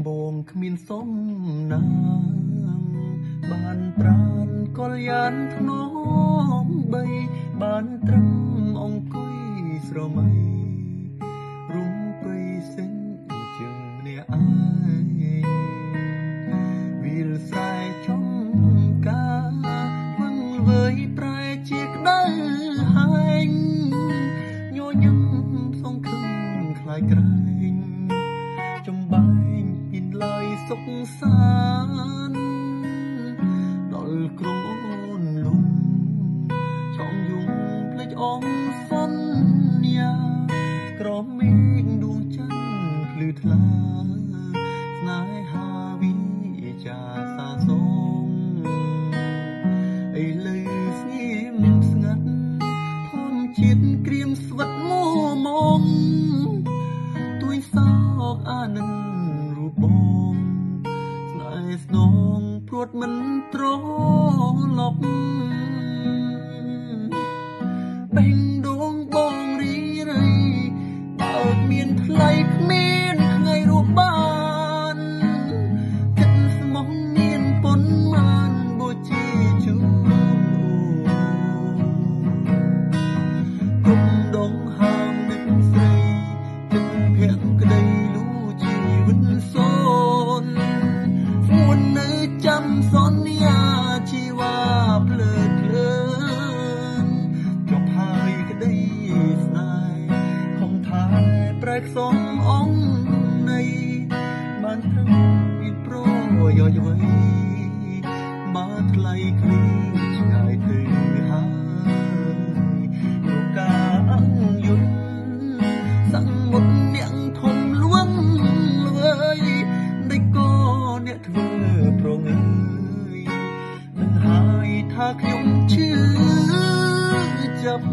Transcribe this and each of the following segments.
បងគ្មានសុំណាបានប្រានកលយានធ្នមបីបានត្រឹមអង្គុយស្រមៃរុំបីសិនជើងម្នាក់ឯងវិលស្រែចំការវឹងវើយប្រែជាក្តៅហែងញញឹមសងខឹងខ្លាចក្រែងចំបែងមានឡើយសុខសាន្តដល់គ្រូនលំឆំយំភ្លេចអងសន្យាក្រមេឃដួងច័ន្ទភ្លឺថ្លាស្នេហាវិចាសាសងឥឡូវស្ងៀមស្ងាត់ធម្មជាតិក្រៀមស្វិតមួមងទួយសោកអានិនរូបបងស្នេហ៍ស្នងព្រួតមិនត្រឡប់បេះដូងបងរីរៃបើមានថ្លៃគ្មានថ្ងៃរស់បានចិត្តស្មោះមានប៉ុន្មានបូជាជូនគុំដងហាមនឹកស្រីចិត្តភ័ក្រក្តីលូជីវិតសូនស្មួននៅចាំសន្យាជីវ៉ាភ្លើតភ្លើនចប់ហើយក្តីស្នេហ៍ខំថែប្រែខ្សំអង្គនៃបានត្រឹមមានប្រយោជន៍អ្វីបើថ្លៃគ្លីឆ្ងាយទៅហើយលោកកាអង្គយុនសង្មុតអ្នកធំលួងលើយដេកក៏អ្នកធ្វើប្រងើយនឹងហើយថាខ្ញុំឈឺចាប់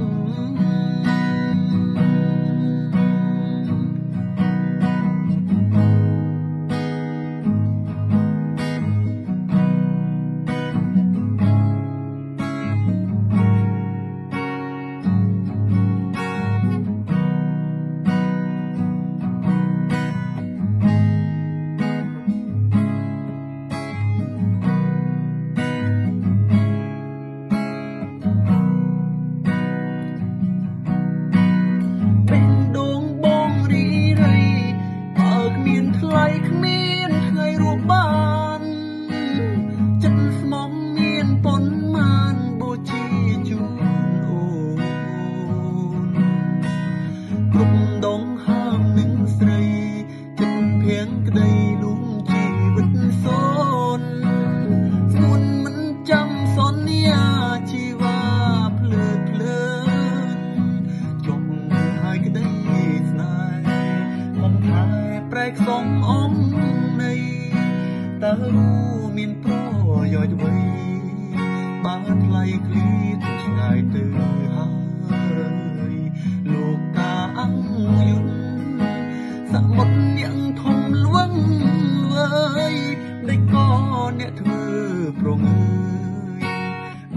ថ្លៃគ្មានថ្ងៃរស់បានចិត្តស្មោះមានប៉ុន្មានបូជាជូនអូនគ្រប់ដងហាមនឹងស្រីចិត្តភៀងក្តីលំជីវិតសូនស្មួនមិនចាំសន្យាជីវ៉ាភ្លើតភ្លើនចុងហើយក្តីស្នេហ៍ខំថែប្រែខ្សងអង្គនៃតើមានប្រយោជន៍អ្វីបើថ្លៃគ្លីទៅឆ្ងាយទៅហើយលោកកាអង្គយុនសមុទ្រអ្នកធំលួងវើយដេកក៏អ្នកធ្វើប្រងើយ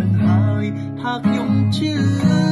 នឹងហើយថាខ្ញុំឈឺ